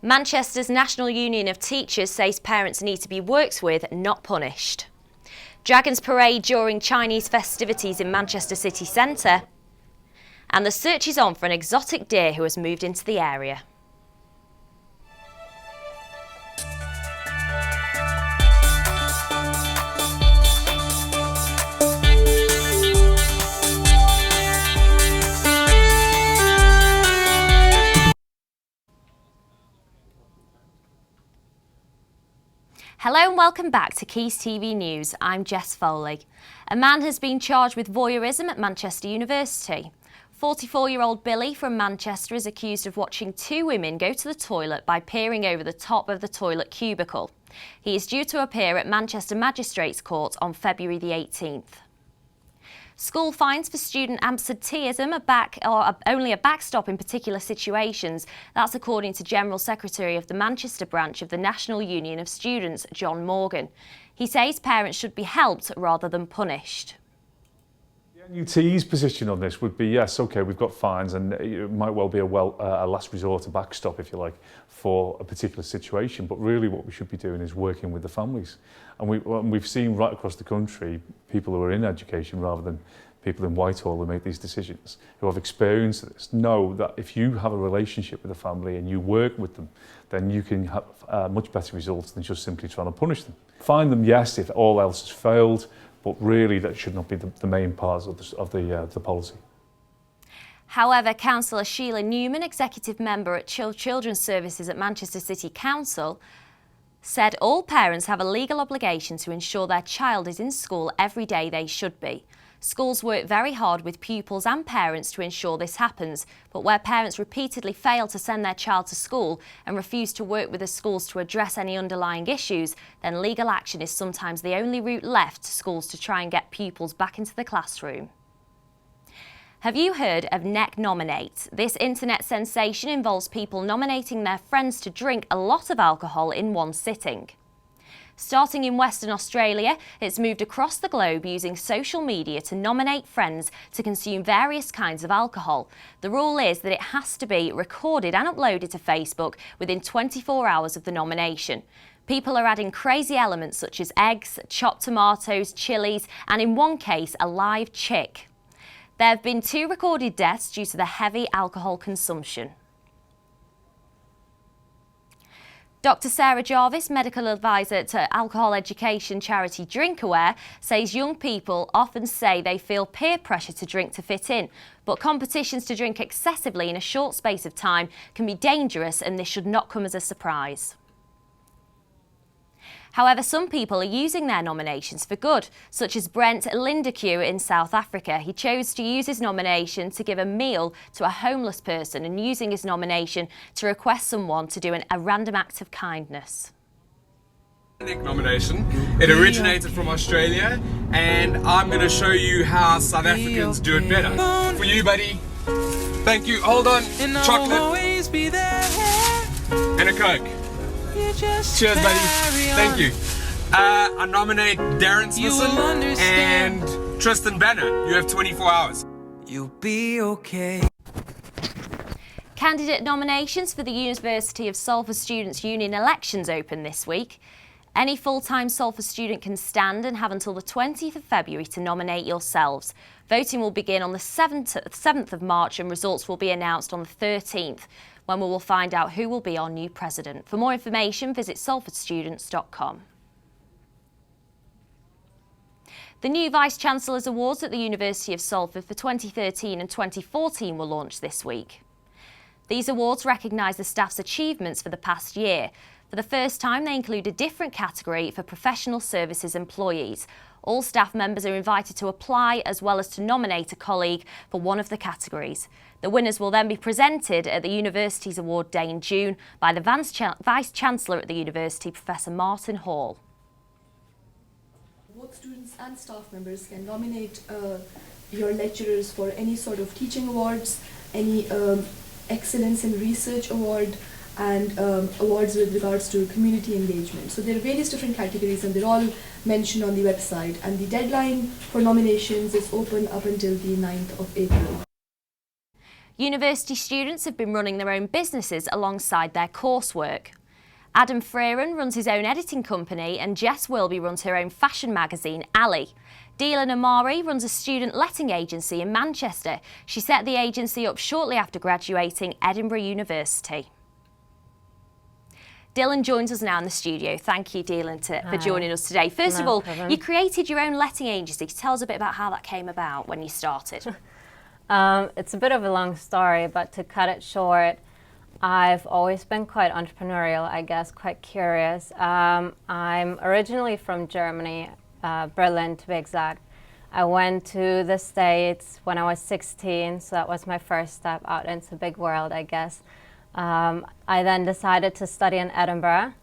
Manchester's National Union of Teachers says parents need to be worked with, not punished. Dragons parade during Chinese festivities in Manchester city centre. And the search is on for an exotic deer who has moved into the area. Hello and welcome back to Quays TV News. I'm Jess Foley. A man has been charged with voyeurism at Manchester University. 44-year-old Billy from Manchester is accused of watching two women go to the toilet by peering over the top of the toilet cubicle. He is due to appear at Manchester Magistrates Court on February the 18th. School fines for student absenteeism are only a backstop in particular situations. That's according to General Secretary of the Manchester branch of the National Union of Students, John Morgan. He says parents should be helped rather than punished. The NUT's position on this would be, yes, OK, we've got fines and it might well be a last resort, a backstop, if you like, for a particular situation. But really what we should be doing is working with the families. And we've seen right across the country people who are in education rather than people in Whitehall who make these decisions, who have experienced this, know that if you have a relationship with a family and you work with them, then you can have much better results than just simply trying to punish them. Fine them, yes, if all else has failed, but really that should not be the main part of the policy. However, Councillor Sheila Newman, Executive Member at Children's Services at Manchester City Council, said all parents have a legal obligation to ensure their child is in school every day they should be. Schools work very hard with pupils and parents to ensure this happens, but where parents repeatedly fail to send their child to school and refuse to work with the schools to address any underlying issues, then legal action is sometimes the only route left to schools to try and get pupils back into the classroom. Have you heard of nominate? This internet sensation involves people nominating their friends to drink a lot of alcohol in one sitting. Starting in Western Australia, it's moved across the globe using social media to nominate friends to consume various kinds of alcohol. The rule is that it has to be recorded and uploaded to Facebook within 24 hours of the nomination. People are adding crazy elements such as eggs, chopped tomatoes, chilies, and in one case, a live chick. There have been 2 recorded deaths due to the heavy alcohol consumption. Dr. Sarah Jarvis, medical advisor to alcohol education charity DrinkAware, says young people often say they feel peer pressure to drink to fit in, but competitions to drink excessively in a short space of time can be dangerous and this should not come as a surprise. However, some people are using their nominations for good, such as Brent Lindeque in South Africa. He chose to use his nomination to give a meal to a homeless person and using his nomination to request someone to do a random act of kindness. Nomination. It originated from Australia and I'm going to show you how South Africans do it better. For you, buddy. Thank you. Hold on. Chocolate. And a Coke. Cheers, buddy. Thank you. I nominate Darren Smithson and Tristan Banner. You have 24 hours. You'll be okay. Candidate nominations for the University of Salford Students' Union elections open this week. Any full-time Salford student can stand and have until the 20th of February to nominate yourselves. Voting will begin on the 7th of March and results will be announced on the 13th, when we will find out who will be our new president. For more information, visit salfordstudents.com. The new Vice-Chancellors Awards at the University of Salford for 2013 and 2014 were launched this week. These awards recognise the staff's achievements for the past year. For the first time, they include a different category for professional services employees. All staff members are invited to apply as well as to nominate a colleague for one of the categories. The winners will then be presented at the University's Award Day in June by the Vice-Chancellor at the University, Professor Martin Hall. Both students and staff members can nominate your lecturers for any sort of teaching awards, any excellence in research award, and awards with regards to community engagement. So there are various different categories and they're all mentioned on the website, and the deadline for nominations is open up until the 9th of April. University students have been running their own businesses alongside their coursework. Adam Freeran runs his own editing company and Jess Wilby runs her own fashion magazine, Ali. Deelan Amari runs a student letting agency in Manchester. She set the agency up shortly after graduating Edinburgh University. Dylan joins us now in the studio. Thank you, Dylan, for joining us today. First of all, you created your own letting agency. Tell us a bit about how that came about when you started. It's a bit of a long story, but to cut it short, I've always been quite entrepreneurial, I guess, quite curious. I'm originally from Germany, Berlin to be exact. I went to the States when I was 16, so that was my first step out into the big world, I guess. I then decided to study in Edinburgh,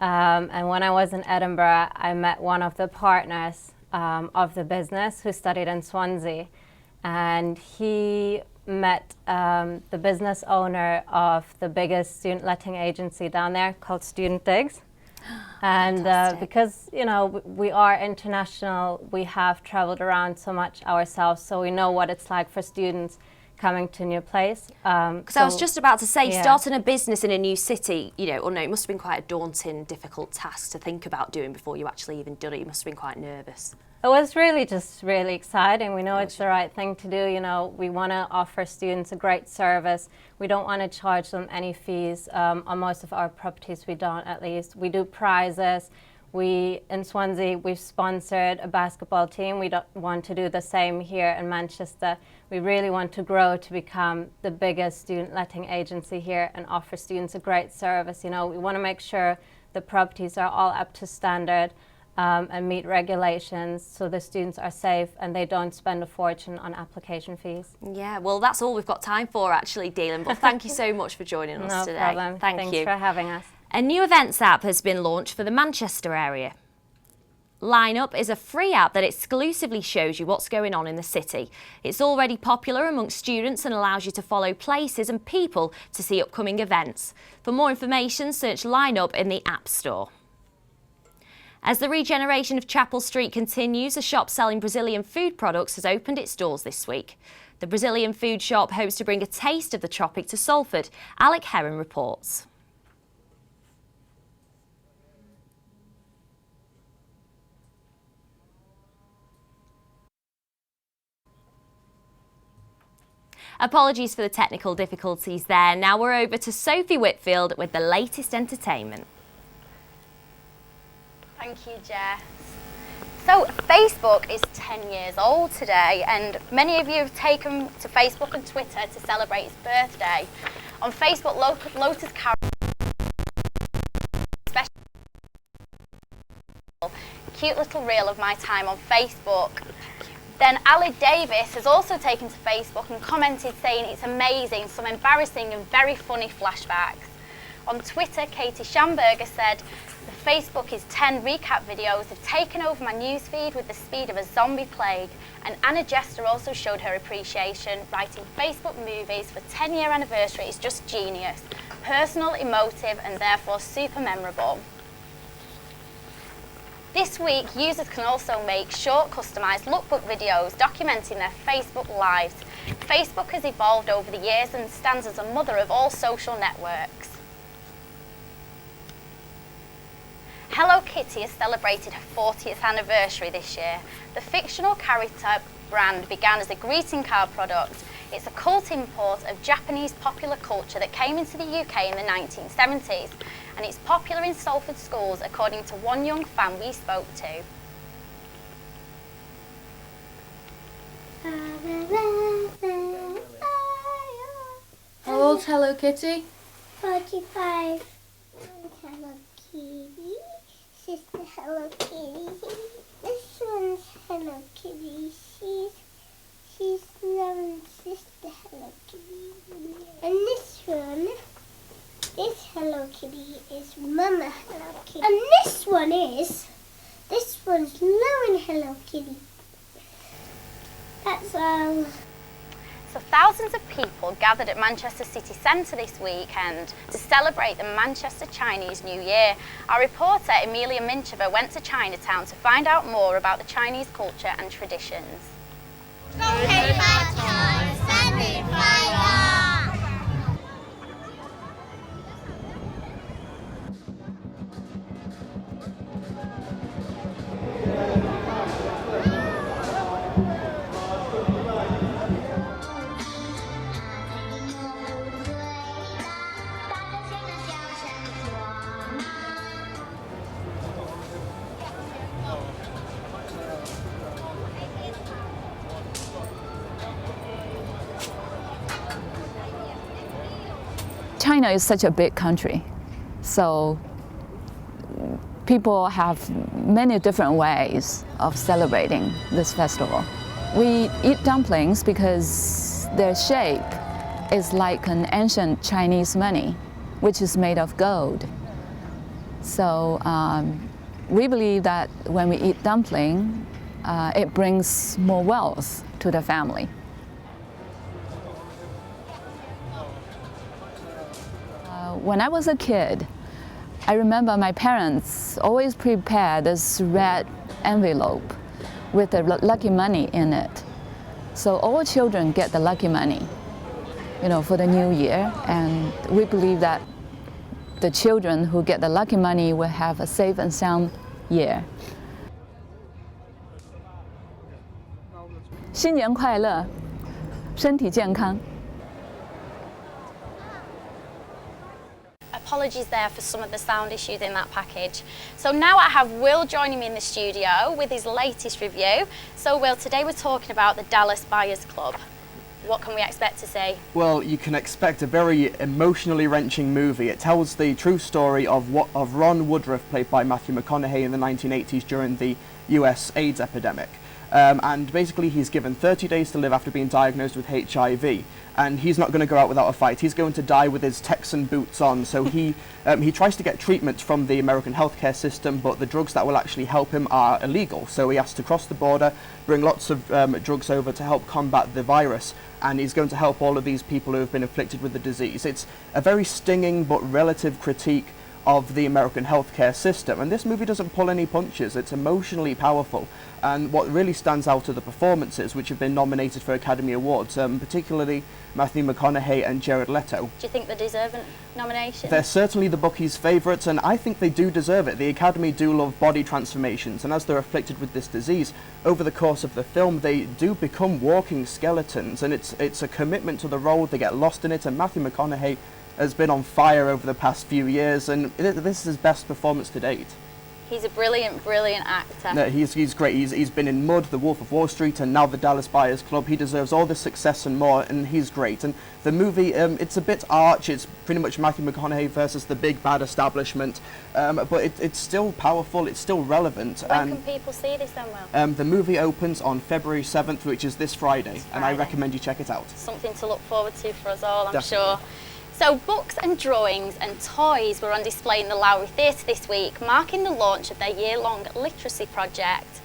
and when I was in Edinburgh, I met one of the partners of the business who studied in Swansea, and he met the business owner of the biggest student letting agency down there called Student Digs. And because, you know, we are international, we have traveled around so much ourselves, so we know what it's like for students coming to a new place. Because I was just about to say, starting a business in a new city, you know, or no, it must have been quite a daunting, difficult task to think about doing before you actually even done it. You must have been quite nervous. It was really just really exciting. We know it's the right thing to do. You know, we want to offer students a great service. We don't want to charge them any fees. On most of our properties, we don't, at least. We do prizes. In Swansea, we've sponsored a basketball team. We don't want to do the same here in Manchester. We really want to grow to become the biggest student letting agency here and offer students a great service. You know, we want to make sure the properties are all up to standard and meet regulations so the students are safe and they don't spend a fortune on application fees. Yeah, well, that's all we've got time for, actually, Dylan, but thank you so much for joining us today. No problem. Thanks for having us. A new events app has been launched for the Manchester area. Line Up is a free app that exclusively shows you what's going on in the city. It's already popular amongst students and allows you to follow places and people to see upcoming events. For more information, search Line Up in the App Store. As the regeneration of Chapel Street continues, a shop selling Brazilian food products has opened its doors this week. The Brazilian food shop hopes to bring a taste of the tropic to Salford. Alec Heron reports. Apologies for the technical difficulties there. Now we're over to Sophie Whitfield with the latest entertainment. Thank you, Jess. So Facebook is 10 years old today, and many of you have taken to Facebook and Twitter to celebrate its birthday. On Facebook, Lotus Carol, cute little reel of my time on Facebook. Then Ali Davis has also taken to Facebook and commented saying it's amazing, some embarrassing and very funny flashbacks. On Twitter, Katie Schamberger said, "The Facebook 10 recap videos have taken over my newsfeed with the speed of a zombie plague." And Anna Jester also showed her appreciation, writing, "Facebook movies for 10-year anniversary is just genius. Personal, emotive, and therefore super memorable." This week, users can also make short, customised lookbook videos documenting their Facebook lives. Facebook has evolved over the years and stands as a mother of all social networks. Hello Kitty has celebrated her 40th anniversary this year. The fictional character brand began as a greeting card product. It's a cult import of Japanese popular culture that came into the UK in the 1970s, and it's popular in Salford schools according to one young fan we spoke to. How old's Hello Kitty? 45. Hello Kitty. Sister Hello Kitty. This one's Hello Kitty. She's loving Sister Hello Kitty. And this Hello Kitty is Mama Hello Kitty. And this one's loving Hello Kitty. That's all. So thousands of people gathered at Manchester City Centre this weekend to celebrate the Manchester Chinese New Year. Our reporter Emilia Mincheva went to Chinatown to find out more about the Chinese culture and traditions. 恭喜發財，新年快樂！ China is such a big country, so people have many different ways of celebrating this festival. We eat dumplings because their shape is like an ancient Chinese money, which is made of gold. So we believe that when we eat dumpling, it brings more wealth to the family. When I was a kid, I remember my parents always prepared this red envelope with the lucky money in it. So all children get the lucky money, for the new year. And we believe that the children who get the lucky money will have a safe and sound year. 新年快乐，身体健康。 Apologies there for some of the sound issues in that package. So now I have Will joining me in the studio with his latest review. So Will, today we're talking about the Dallas Buyers Club. What can we expect to see? Well, you can expect a very emotionally wrenching movie. It tells the true story of Ron Woodruff, played by Matthew McConaughey in the 1980s during the US AIDS epidemic. And basically he's given 30 days to live after being diagnosed with HIV. And he's not going to go out without a fight. He's going to die with his Texan boots on. So he tries to get treatment from the American healthcare system, but the drugs that will actually help him are illegal. So he has to cross the border, bring lots of drugs over to help combat the virus. And he's going to help all of these people who have been afflicted with the disease. It's a very stinging but relative critique of the American healthcare system. And this movie doesn't pull any punches. It's emotionally powerful. And what really stands out are the performances, which have been nominated for Academy Awards, particularly Matthew McConaughey and Jared Leto. Do you think they deserve a nomination? They're certainly the bookies' favourites, and I think they do deserve it. The Academy do love body transformations, and as they're afflicted with this disease, over the course of the film, they do become walking skeletons, and it's a commitment to the role. They get lost in it, and Matthew McConaughey has been on fire over the past few years, and this is his best performance to date. He's a brilliant, brilliant actor. No, he's great. He's been in Mud, The Wolf of Wall Street, and now the Dallas Buyers Club. He deserves all this success and more, and he's great. And the movie, it's a bit arch. It's pretty much Matthew McConaughey versus the big bad establishment, but it's still powerful. It's still relevant. When can people see this then, Will? The movie opens on February 7th, which is this Friday, and I recommend you check it out. Something to look forward to for us all, I'm Definitely. sure. So books and drawings and toys were on display in the Lowry Theatre this week, marking the launch of their year-long literacy project.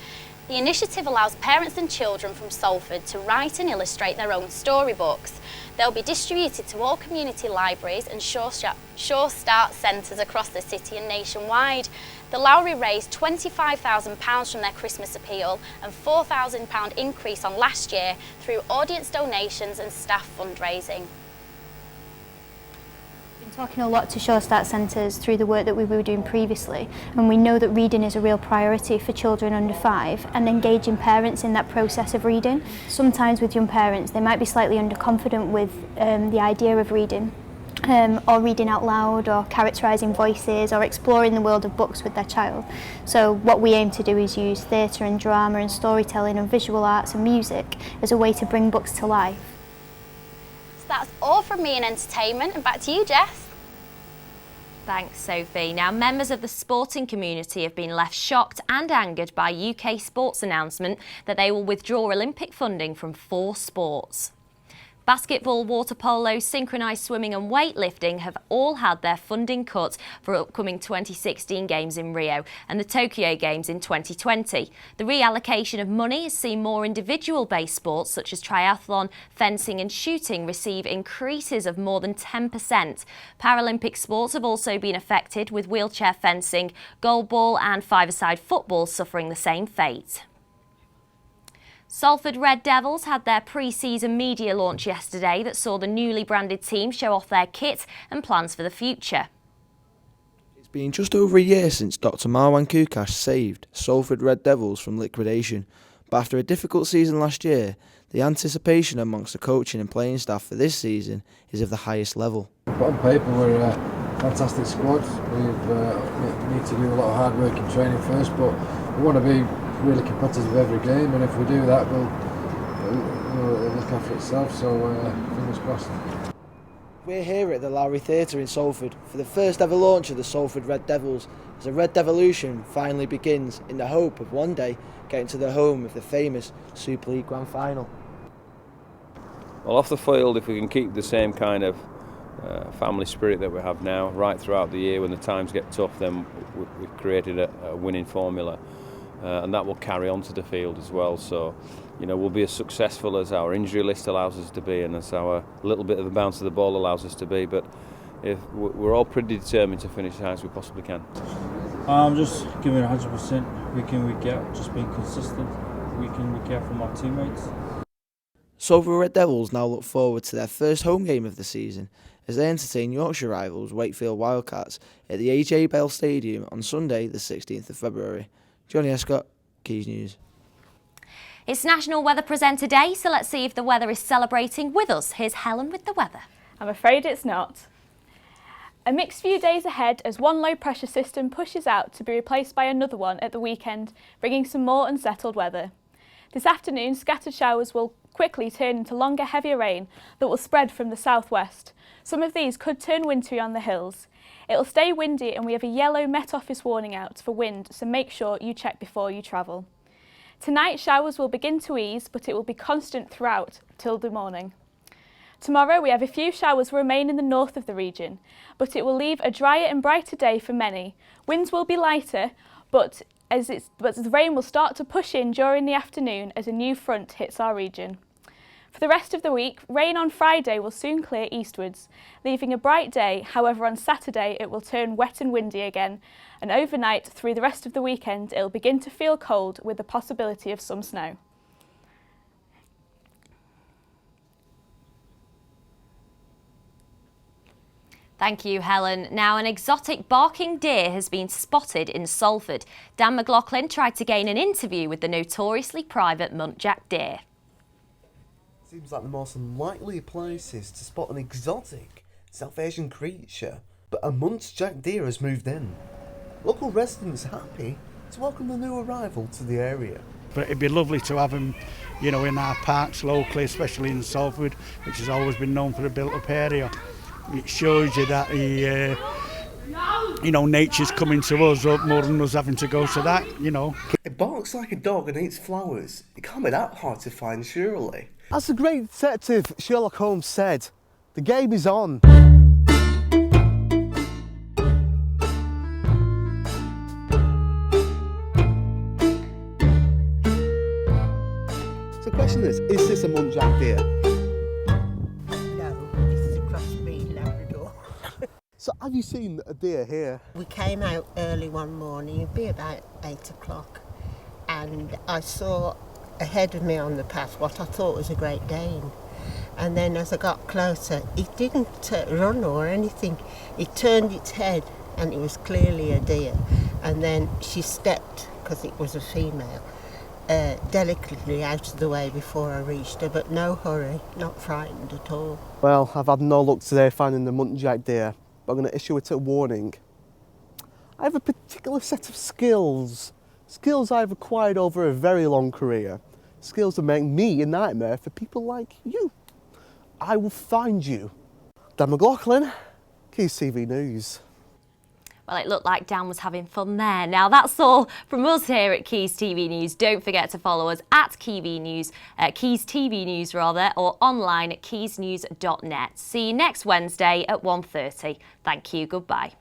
The initiative allows parents and children from Salford to write and illustrate their own storybooks. They'll be distributed to all community libraries and Sure Start centres across the city and nationwide. The Lowry raised £25,000 from their Christmas appeal and £4,000 increase on last year through audience donations and staff fundraising. Talking a lot to Sure Start centres through the work that we were doing previously, and we know that reading is a real priority for children under 5 and engaging parents in that process of reading. Sometimes with young parents they might be slightly underconfident with the idea of reading or reading out loud or characterising voices or exploring the world of books with their child. So what we aim to do is use theatre and drama and storytelling and visual arts and music as a way to bring books to life. So that's all from me in entertainment, and back to you, Jess. Thanks, Sophie. Now, members of the sporting community have been left shocked and angered by UK Sports' announcement that they will withdraw Olympic funding from 4 sports. Basketball, water polo, synchronised swimming and weightlifting have all had their funding cut for upcoming 2016 Games in Rio and the Tokyo Games in 2020. The reallocation of money has seen more individual-based sports such as triathlon, fencing and shooting receive increases of more than 10%. Paralympic sports have also been affected, with wheelchair fencing, goalball and five-a-side football suffering the same fate. Salford Red Devils had their pre-season media launch yesterday that saw the newly branded team show off their kit and plans for the future. It's been just over a year since Dr. Rowe-Wilcocks saved Salford Red Devils from liquidation, but after a difficult season last year, the anticipation amongst the coaching and playing staff for this season is of the highest level. But on paper we're a fantastic squad. We need to do a lot of hard work in training first, but we want to be really competitive every game, and if we do that, we'll look after itself. So fingers crossed. We're here at the Lowry Theatre in Salford for the first ever launch of the Salford Red Devils, as the Red Devolution finally begins in the hope of one day getting to the home of the famous Super League Grand Final. Well, off the field, if we can keep the same kind of family spirit that we have now right throughout the year, when the times get tough, then we've created a winning formula, and that will carry on to the field as well. So, you know, we'll be as successful as our injury list allows us to be, and as our little bit of the bounce of the ball allows us to be. But if we're all pretty determined to finish as high as we possibly can. Just giving 100% week in, week out, just being consistent week in, week out from our teammates. Salford Red Devils now look forward to their first home game of the season as they entertain Yorkshire rivals Wakefield Wildcats at the AJ Bell Stadium on Sunday the 16th of February. Johnny Escott, Quays News. It's National Weather Presenter Day, so let's see if the weather is celebrating with us. Here's Helen with the weather. I'm afraid it's not. A mixed few days ahead as one low pressure system pushes out to be replaced by another one at the weekend, bringing some more unsettled weather. This afternoon, scattered showers will quickly turn into longer, heavier rain that will spread from the southwest. Some of these could turn wintry on the hills. It'll stay windy and we have a yellow Met Office warning out for wind, so make sure you check before you travel. Tonight, showers will begin to ease, but it will be constant throughout till the morning. Tomorrow, we have a few showers remain in the north of the region, but it will leave a drier and brighter day for many. Winds will be lighter, but the rain will start to push in during the afternoon as a new front hits our region. For the rest of the week, rain on Friday will soon clear eastwards, leaving a bright day. However, on Saturday it will turn wet and windy again, and overnight through the rest of the weekend it will begin to feel cold with the possibility of some snow. Thank you, Helen. Now, an exotic barking deer has been spotted in Salford. Dan McLaughlin tried to gain an interview with the notoriously private muntjac deer. Seems like the most unlikely of places to spot an exotic South Asian creature, but a muntjac deer has moved in. Local residents are happy to welcome the new arrival to the area. But it'd be lovely to have them, you know, in our parks locally, especially in Salford, which has always been known for a built-up area. It shows you that you know, nature's coming to us more than us having to go to that, you know. It barks like a dog and eats flowers. It can't be that hard to find, surely. As the great detective Sherlock Holmes said, the game is on. So the question is this a muntjac deer? No, this is a crossbreed Labrador. So have you seen a deer here? We came out early one morning, it'd be about 8 o'clock, and I saw ahead of me on the path what I thought was a Great Dane. And then as I got closer, it didn't run or anything. It turned its head and it was clearly a deer. And then she stepped, because it was a female, delicately out of the way before I reached her, but no hurry, not frightened at all. Well, I've had no luck today finding the muntjac deer, but I'm going to issue it a warning. I have a particular set of skills I've acquired over a very long career. Skills that make me a nightmare for people like you. I will find you. Dan McLaughlin, Quays TV News. Well, it looked like Dan was having fun there. Now, that's all from us here at Quays TV News. Don't forget to follow us at Quays TV News, or online at quaysnews.net. See you next Wednesday at 1:30. Thank you. Goodbye.